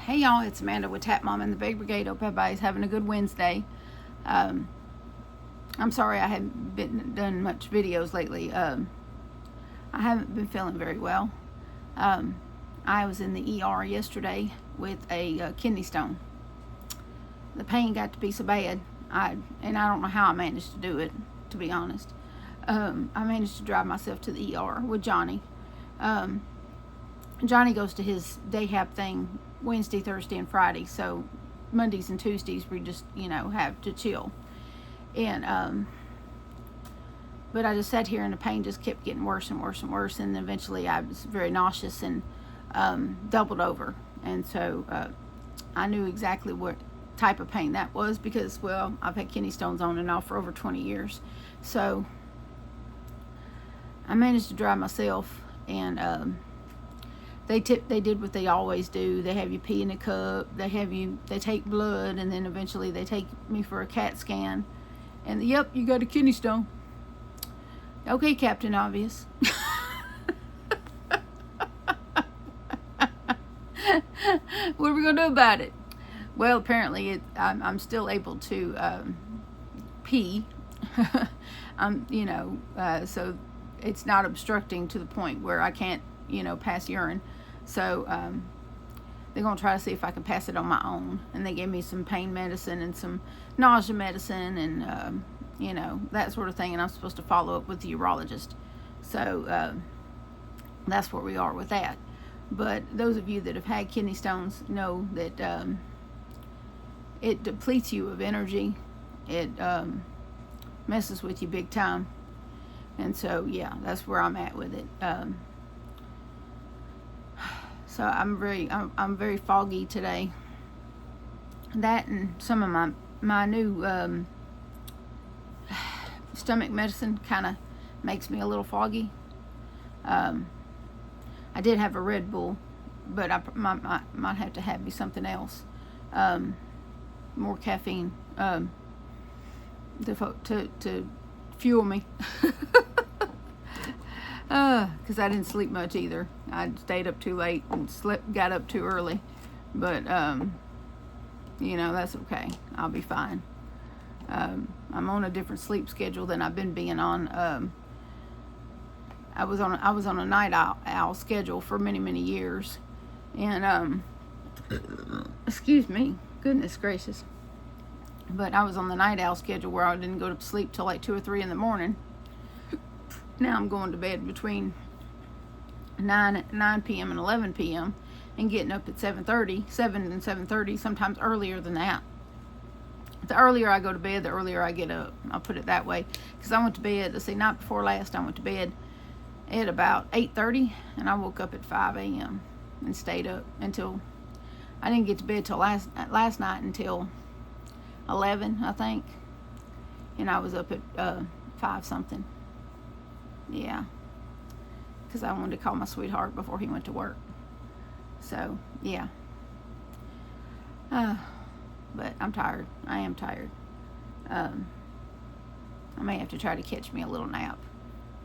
Hey y'all, it's Amanda with Tap Mom and the Big Brigade. Hope everybody's having a good Wednesday. I'm sorry I haven't done much videos lately. I haven't been feeling very well. I was in the ER yesterday with a kidney stone. The pain got to be so bad, I don't know how I managed to do it, to be honest. I managed to drive myself to the ER with Johnny. Johnny goes to his day hab thing Wednesday, Thursday, and Friday. So Mondays and Tuesdays we just, have to chill. And but I just sat here and the pain just kept getting worse and worse and worse. And eventually I was very nauseous and doubled over. And so I knew exactly what type of pain that was because, well, I've had kidney stones on and off for over 20 years. So I managed to drive myself, and they did what they always do. They have you pee in a cup. They take blood, and then eventually they take me for a CAT scan. And yep, you got a kidney stone. Okay, Captain Obvious. What are we gonna do about it? Well, apparently I'm still able to pee. So it's not obstructing to the point where I can't, pass urine. So they're going to try to see if I can pass it on my own. And they gave me some pain medicine and some nausea medicine and, that sort of thing. And I'm supposed to follow up with the urologist. So that's where we are with that. But those of you that have had kidney stones know that it depletes you of energy. It messes with you big time. And so, yeah, that's where I'm at with it. So I'm very foggy today. That and some of my new stomach medicine kind of makes me a little foggy. I did have a Red Bull, but I might have to have me something else, more caffeine, to fuel me. Because I didn't sleep much either. I stayed up too late and got up too early. But, that's okay. I'll be fine. I'm on a different sleep schedule than I've been being on. I was on a night owl schedule for many, many years. And, excuse me, goodness gracious. But I was on the night owl schedule where I didn't go to sleep till like 2 or 3 in the morning. Now I'm going to bed between 9 p.m. and 11 p.m. and getting up at 7 and 7:30, sometimes earlier than that. The earlier I go to bed, the earlier I get up. I'll put it that way. Because I went to bed, night before last, I went to bed at about 8:30, and I woke up at 5 a.m. and stayed up until, I didn't get to bed till last night until 11, I think. And I was up at 5 something. Yeah, because I wanted to call my sweetheart before he went to work. So, yeah. But I'm tired. I am tired. I may have to try to catch me a little nap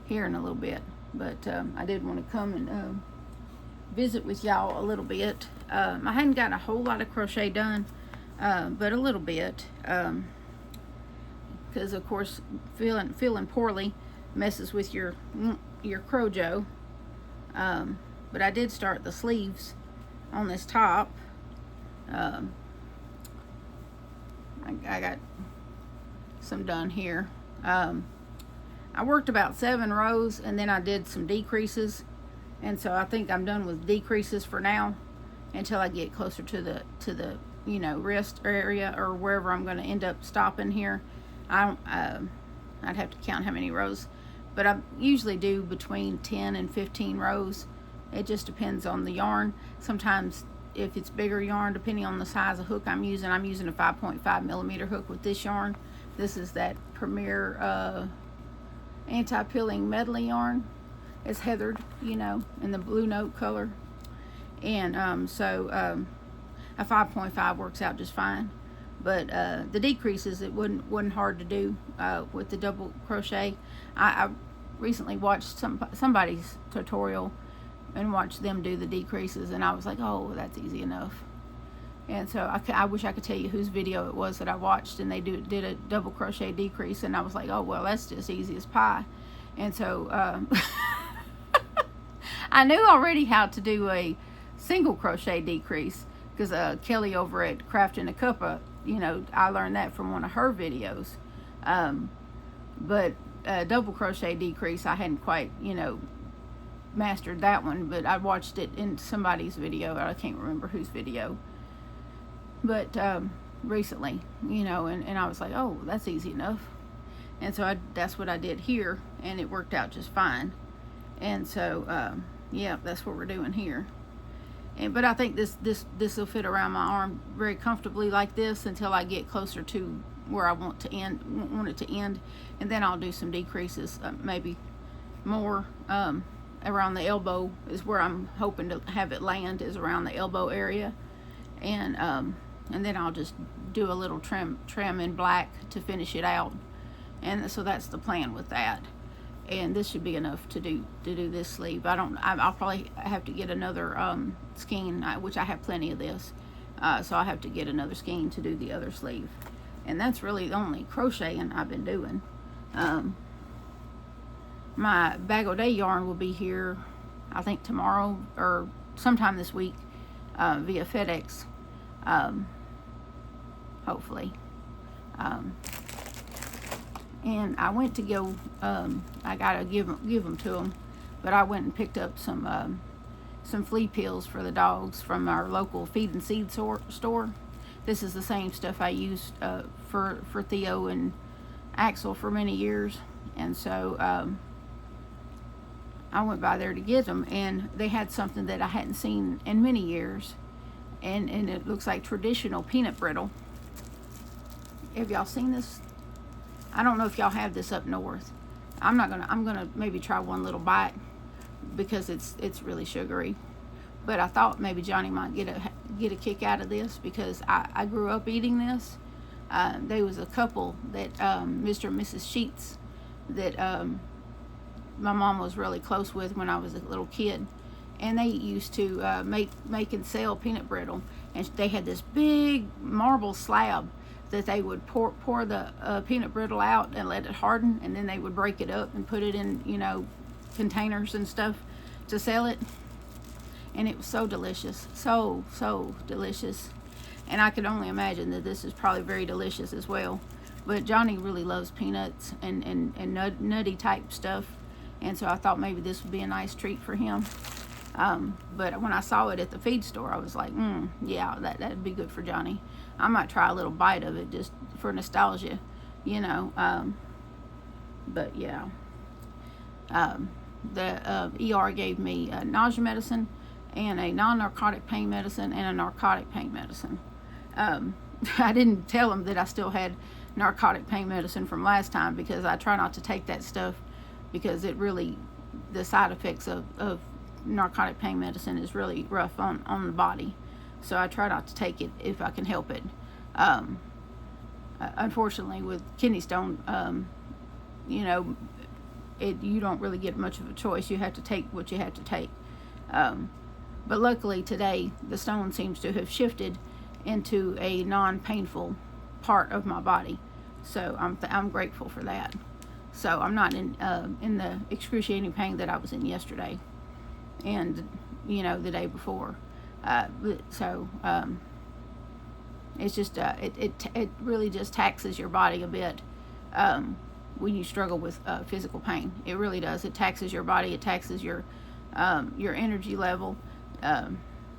here in a little bit. But I did want to come and visit with y'all a little bit. I hadn't got a whole lot of crochet done, but a little bit. Because, of course, feeling poorly messes with your crojo. But I did start the sleeves on this top. I got some done here. I worked about 7 rows and then I did some decreases, and so I think I'm done with decreases for now until I get closer to the wrist area or wherever I'm going to end up stopping here. I'd have to count how many rows. But I usually do between 10 and 15 rows. It just depends on the yarn. Sometimes if it's bigger yarn, depending on the size of hook I'm using a 5.5 millimeter hook with this yarn. This is that Premier anti-pilling medley yarn. It's heathered, in the blue note color. And so a 5.5 works out just fine. But the decreases, it wasn't hard to do with the double crochet. I recently watched somebody's tutorial and watched them do the decreases, and I was like, oh, that's easy enough. And so I wish I could tell you whose video it was that I watched, and they did a double crochet decrease, and I was like, oh well, that's just easy as pie. And so I knew already how to do a single crochet decrease, because Kelly over at Crafting a Cuppa, I learned that from one of her videos. But double crochet decrease, I hadn't quite mastered that one, but I watched it in somebody's video. I can't remember whose video, but recently, and I was like, oh, that's easy enough. And so that's what I did here, and it worked out just fine. And so yeah, that's what we're doing here. But I think this will fit around my arm very comfortably like this until I get closer to where I want it to end, and then I'll do some decreases, maybe more around the elbow is where I'm hoping to have it land, is around the elbow area, and then I'll just do a little trim in black to finish it out. And so that's the plan with that. And this should be enough to do this sleeve. I'll probably have to get another skein, which I have plenty of this, so I'll have to get another skein to do the other sleeve. And that's really the only crocheting I've been doing. My bag o' day yarn will be here, I think tomorrow or sometime this week, via FedEx, hopefully. And I went to go, I gotta give them to them, but I went and picked up some flea pills for the dogs from our local feed and seed store. This is the same stuff I used for Theo and Axel for many years, and so I went by there to get them, and they had something that I hadn't seen in many years, and it looks like traditional peanut brittle. Have y'all seen this? I don't know if y'all have this up north. I'm gonna maybe try one little bite, because it's really sugary. But I thought maybe Johnny might get a kick out of this, because I grew up eating this. There was a couple that Mr. and Mrs. Sheets that my mom was really close with when I was a little kid, and they used to make and sell peanut brittle, and they had this big marble slab that they would pour the peanut brittle out and let it harden, and then they would break it up and put it in containers and stuff to sell it. And it was so delicious, so delicious. And I could only imagine that this is probably very delicious as well. But Johnny really loves peanuts and nutty type stuff, and so I thought maybe this would be a nice treat for him. But when I saw it at the feed store, I was like, yeah, that'd be good for Johnny. I might try a little bite of it just for nostalgia, but yeah. The ER gave me nausea medicine and a non-narcotic pain medicine and a narcotic pain medicine. I didn't tell them that I still had narcotic pain medicine from last time, because I try not to take that stuff, because the side effects of narcotic pain medicine is really rough on the body. So I try not to take it if I can help it. Unfortunately, with kidney stone, you don't really get much of a choice. You have to take what you have to take. But luckily today, the stone seems to have shifted into a non-painful part of my body. So I'm grateful for that. So I'm not in the excruciating pain that I was in yesterday, and the day before. It's just it really just taxes your body a bit when you struggle with physical pain. It really does. It taxes your body. It taxes your energy level.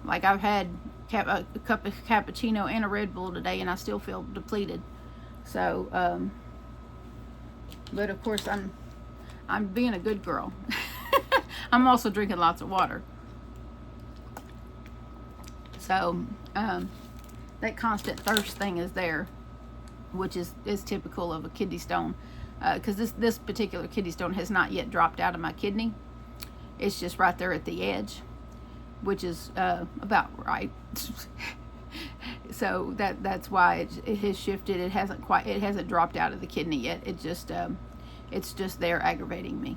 Like I've had a cup of cappuccino and a Red Bull today, and I still feel depleted. So, but of course I'm being a good girl. I'm also drinking lots of water. So that constant thirst thing is there, which is typical of a kidney stone, because this particular kidney stone has not yet dropped out of my kidney. It's just right there at the edge, which is about right. So that's why it has shifted. It hasn't dropped out of the kidney yet. It's just there aggravating me.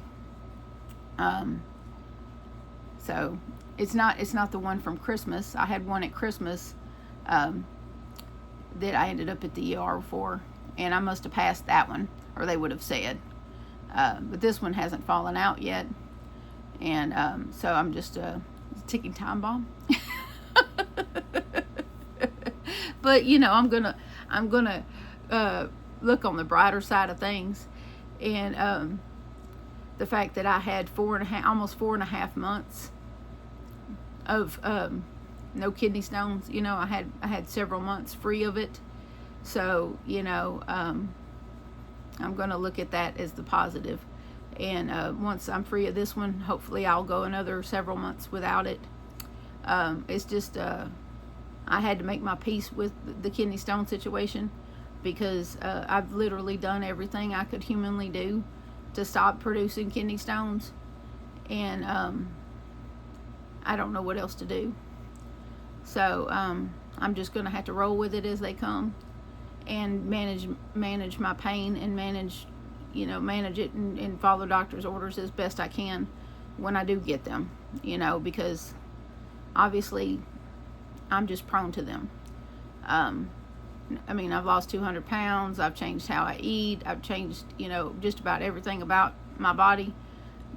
So it's not the one from Christmas. I had one at Christmas um, that I ended up at the ER for, and I must have passed that one, or they would have said. But this one hasn't fallen out yet, and so I'm just a ticking time bomb. But I'm gonna look on the brighter side of things, and the fact that I had almost 4.5 months of no kidney stones. I had several months free of it, so I'm going to look at that as the positive. And once I'm free of this one, hopefully I'll go another several months without it. It's just I had to make my peace with the kidney stone situation, because I've literally done everything I could humanly do to stop producing kidney stones, and I don't know what else to do. So I'm just going to have to roll with it as they come, and manage my pain, and manage it, and follow doctor's orders as best I can when I do get them, because obviously I'm just prone to them. I've lost 200 pounds, I've changed how I eat, I've changed, just about everything about my body,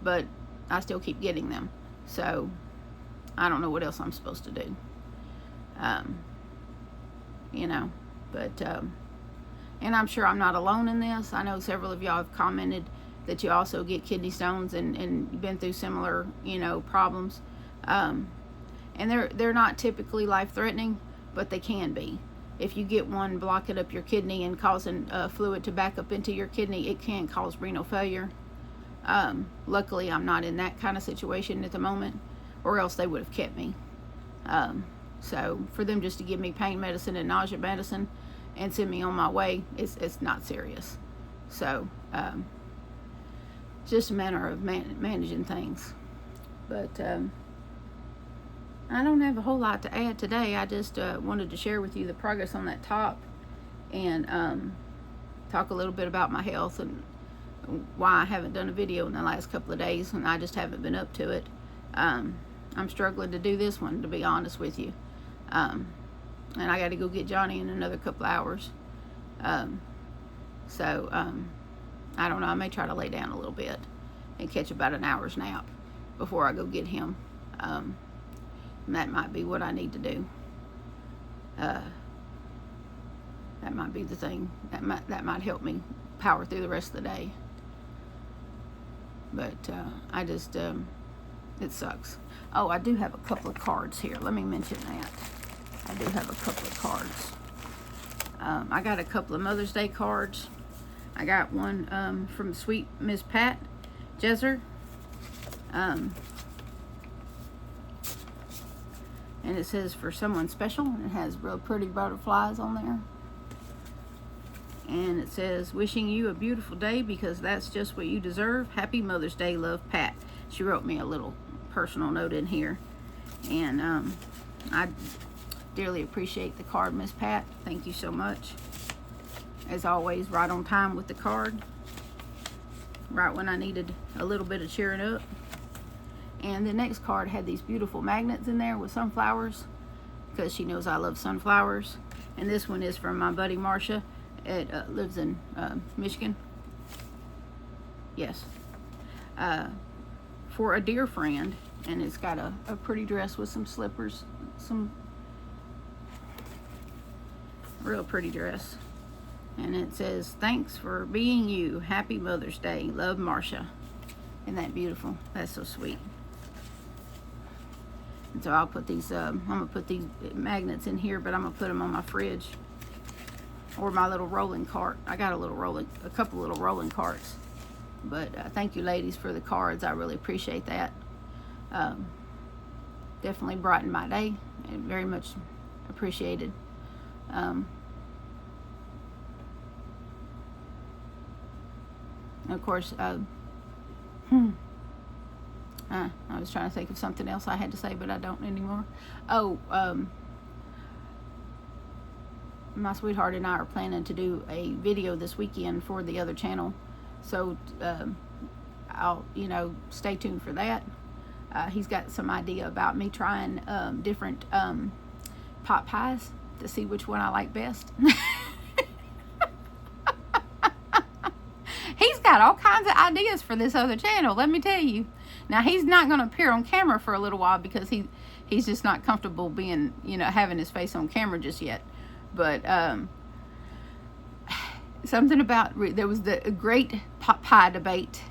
but I still keep getting them. So I don't know what else I'm supposed to do. And I'm sure I'm not alone in this. I know several of y'all have commented that you also get kidney stones and been through similar, problems. And they're not typically life-threatening, but they can be. If you get one blocking up your kidney and causing fluid to back up into your kidney, it can cause renal failure. Luckily, I'm not in that kind of situation at the moment, or else they would have kept me. So for them just to give me pain medicine and nausea medicine and send me on my way, it's not serious. So it's just a matter of managing things. But I don't have a whole lot to add today. I just wanted to share with you the progress on that top, and talk a little bit about my health and why I haven't done a video in the last couple of days, and I just haven't been up to it. I'm struggling to do this one, to be honest with you. And I got to go get Johnny in another couple hours. So I don't know. I may try to lay down a little bit and catch about an hour's nap before I go get him. And that might be what I need to do. That might be the thing. That might help me power through the rest of the day. But I just, it sucks. Oh, I do have a couple of cards here. Let me mention that. I do have a couple of cards. I got a couple of Mother's Day cards. I got one from sweet Miss Pat Jesser. And it says, for someone special, and it has real pretty butterflies on there. And it says, wishing you a beautiful day, because that's just what you deserve. Happy Mother's Day, love, Pat. She wrote me a little personal note in here, and I dearly appreciate the card, Miss Pat. Thank you so much. As always, right on time with the card, right when I needed a little bit of cheering up. And the next card had these beautiful magnets in there with sunflowers, because she knows I love sunflowers. And this one is from my buddy Marcia. It lives in Michigan. Yes. For a dear friend. And it's got a pretty dress with some slippers. Some real pretty dress. And it says, thanks for being you. Happy Mother's Day. Love, Marcia. Isn't that beautiful? That's so sweet. And so I'll put these, I'm going to put these magnets in here, but I'm going to put them on my fridge. Or my little rolling cart. I got a couple little rolling carts. But thank you, ladies, for the cards. I really appreciate that. Definitely brightened my day. And very much appreciated. Of course, I was trying to think of something else I had to say, but I don't anymore. Oh, my sweetheart and I are planning to do a video this weekend for the other channel. So, I'll, stay tuned for that. He's got some idea about me trying different pot pies. to see which one I like best. He's got all kinds of ideas for this other channel, let me tell you. Now, he's not going to appear on camera for a little while because he's just not comfortable being, having his face on camera just yet. But something about, there was the great pot pie debate,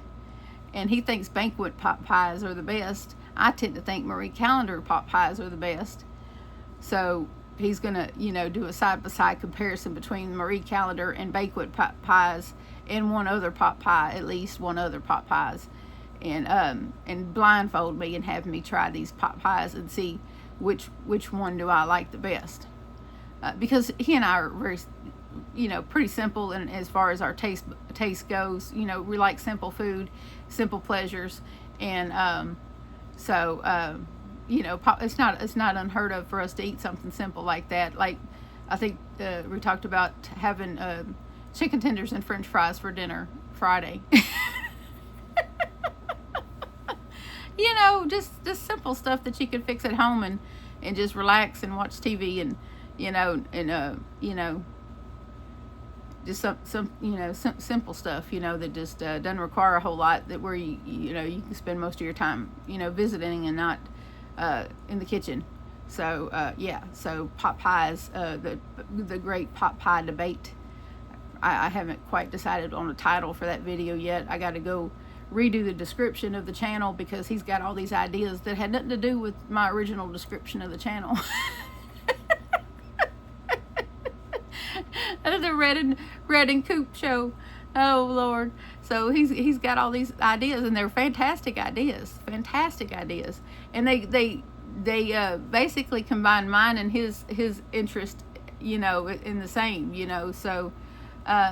and he thinks banquet pot pies are the best. I tend to think Marie Callender pot pies are the best. So he's going to, do a side-by-side comparison between Marie Callender and banquet pot pies and one other pot pie, at least one other pot pies. And blindfold me and have me try these pot pies and see which one do I like the best. Because he and I are very, pretty simple, and as far as our taste goes, we like simple food, simple pleasures, and it's not unheard of for us to eat something simple like that. Like, I think we talked about having chicken tenders and French fries for dinner Friday. Just simple stuff that you can fix at home and just relax and watch TV and just some simple stuff, that just doesn't require a whole lot, that where you can spend most of your time visiting and not in the kitchen. So so pot pies, the great pot pie debate. I haven't quite decided on a title for that video yet. I got to go redo the description of the channel because he's got all these ideas that had nothing to do with my original description of the channel. The Red and Coop show. Oh Lord. So he's got all these ideas, and they're fantastic ideas, and they basically combine mine and his interest, in the same, so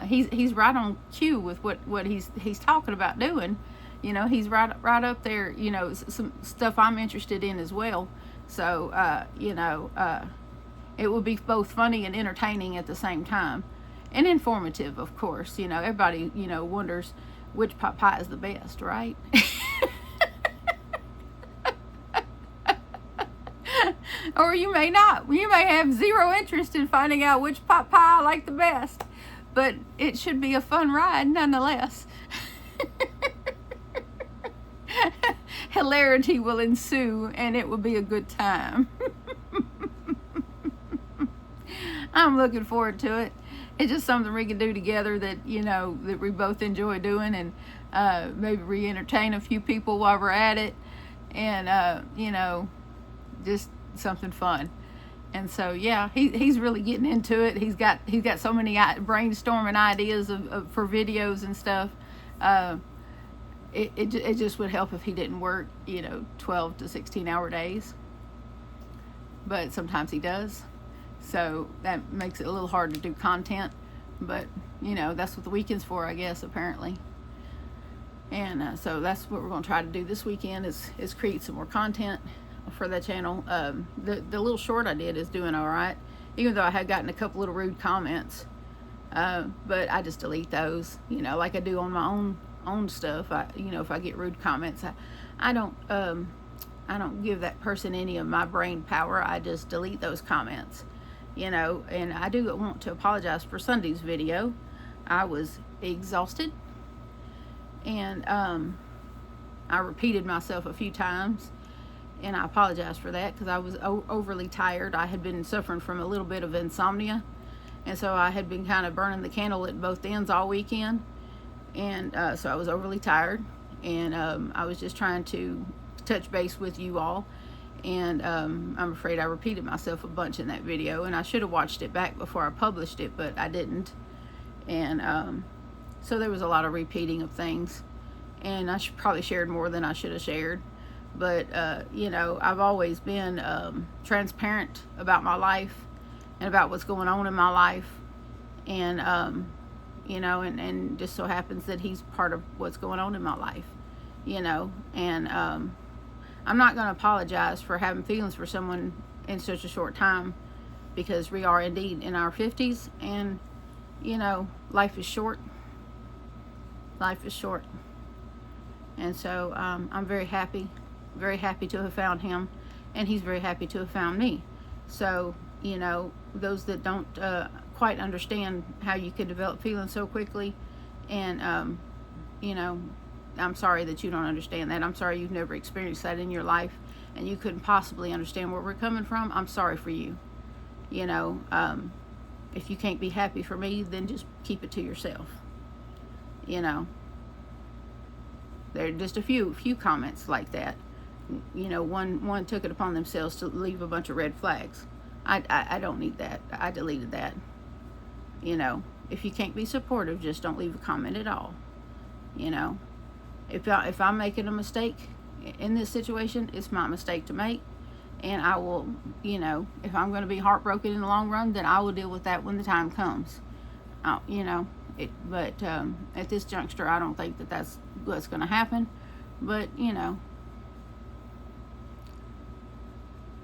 he's right on cue with what he's talking about doing. He's right up there, some stuff I'm interested in as well. So it will be both funny and entertaining at the same time, and informative, of course. Everybody wonders which pot pie is the best, right? Or you may not. You may have zero interest in finding out which pot pie I like the best, but it should be a fun ride nonetheless. Hilarity will ensue, and it will be a good time. I'm looking forward to it. It's just something we can do together that that we both enjoy doing, and maybe re-entertain a few people while we're at it, and just something fun. And so he's really getting into it. He's got so many brainstorming ideas for videos and stuff. It just would help if he didn't work 12 to 16 hour days, but sometimes he does, so that makes it a little hard to do content. But that's what the weekend's for, I guess, apparently. And so that's what we're going to try to do this weekend is create some more content for that channel. The little short I did is doing all right, even though I had gotten a couple little rude comments, but I just delete those, like I do on my own stuff. If I get rude comments, I don't give that person any of my brain power. I just delete those comments, and I do want to apologize for Sunday's video. I was exhausted, and I repeated myself a few times, and I apologize for that because I was overly tired. I had been suffering from a little bit of insomnia, and so I had been kind of burning the candle at both ends all weekend, and so I was overly tired, and I was just trying to touch base with you all, and I'm afraid I repeated myself a bunch in that video, and I should have watched it back before I published it, but I didn't. And so there was a lot of repeating of things, and I probably shared more than I should have shared. But I've always been transparent about my life and about what's going on in my life, and and just so happens that he's part of what's going on in my life, and I'm not going to apologize for having feelings for someone in such a short time, because we are indeed in our 50s, and life is short. And so I'm very happy to have found him, and he's very happy to have found me. So you know, those that don't quite understand how you could develop feelings so quickly. And, you know, I'm sorry that you don't understand that. I'm sorry you've never experienced that in your life and you couldn't possibly understand where we're coming from. I'm sorry for you. You know, if you can't be happy for me, then just keep it to yourself. You know, there are just a few comments like that. You know, one took it upon themselves to leave a bunch of red flags. I don't need that. I deleted that. You know, if you can't be supportive, just don't leave a comment at all. You know, if I'm making a mistake in this situation, it's my mistake to make. And I will, you know, if I'm going to be heartbroken in the long run, then I will deal with that when the time comes. You know, but at this juncture, I don't think that that's what's going to happen. But, you know,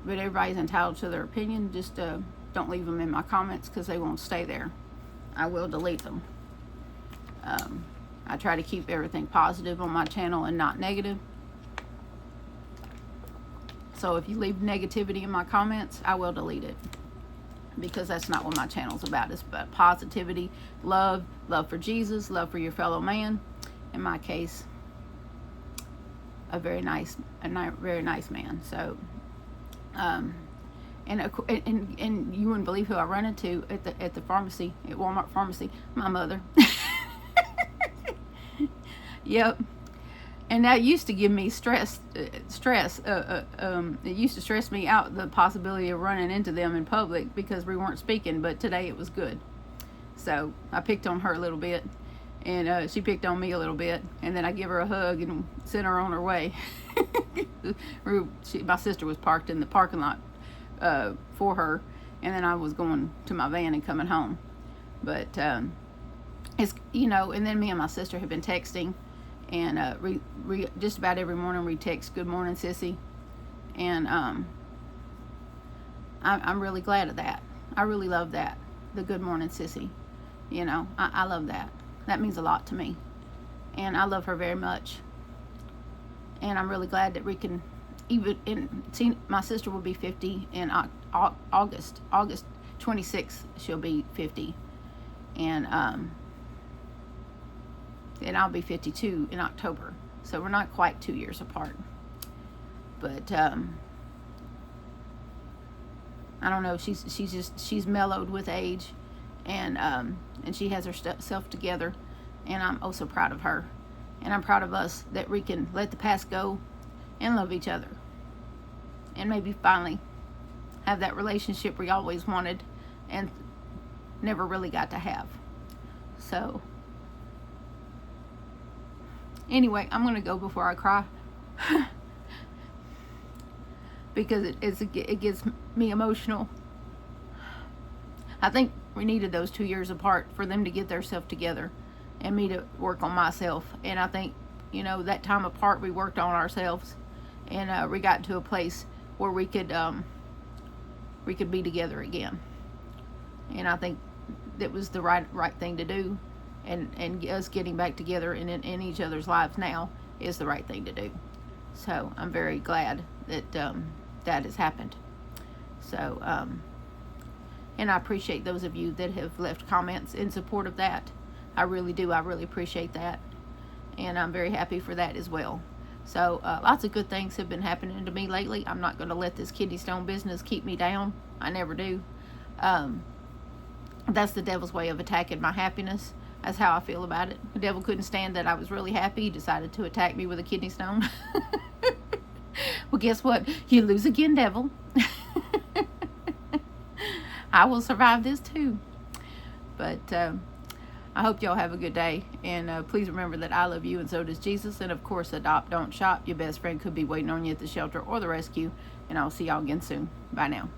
but everybody's entitled to their opinion. Just don't leave them in my comments because they won't stay there. I will delete them. I try to keep everything positive on my channel and not negative. So if you leave negativity in my comments, I will delete it. Because that's not what my channel's about. It's about positivity, love for Jesus, love for your fellow man. In my case, a very nice man. So, and you wouldn't believe who I run into at the pharmacy, at Walmart pharmacy. My mother. Yep. And that used to give me stress. It used to stress me out, the possibility of running into them in public because we weren't speaking. But today it was good. So I picked on her a little bit, and she picked on me a little bit. And then I give her a hug and sent her on her way. My sister was parked in the parking lot for her, and then I was going to my van and coming home. But it's, you know, and then me and my sister have been texting. And just about every morning we text, "Good morning, sissy." And I'm really glad of that. I really love that, the "Good morning, sissy." You know, I love that. That means a lot to me. And I love her very much. And I'm really glad that we can see, my sister will be 50 in August 26th. She'll be 50. And I'll be 52 in October. So we're not quite 2 years apart. But I don't know, she's mellowed with age, and she has herself together, and I'm oh so proud of her. And I'm proud of us that we can let the past go and love each other. And maybe finally have that relationship we always wanted and never really got to have. So anyway, I'm going to go before I cry. Because it gets me emotional. I think we needed those 2 years apart for them to get themselves together and me to work on myself. And I think, you know, that time apart we worked on ourselves, and we got to a place where we could be together again. And I think that was the right thing to do. And us getting back together in each other's lives now is the right thing to do. So I'm very glad that that has happened. So and I appreciate those of you that have left comments in support of that. I really do. I really appreciate that, and I'm very happy for that as well. So lots of good things have been happening to me lately. I'm not going to let this kidney stone business keep me down. I never do. That's the devil's way of attacking my happiness. That's how I feel about it. The devil couldn't stand that I was really happy. He decided to attack me with a kidney stone. Well, guess what? You lose again, devil. I will survive this too. But I hope y'all have a good day. And please remember that I love you, and so does Jesus. And of course, adopt, don't shop. Your best friend could be waiting on you at the shelter or the rescue. And I'll see y'all again soon. Bye now.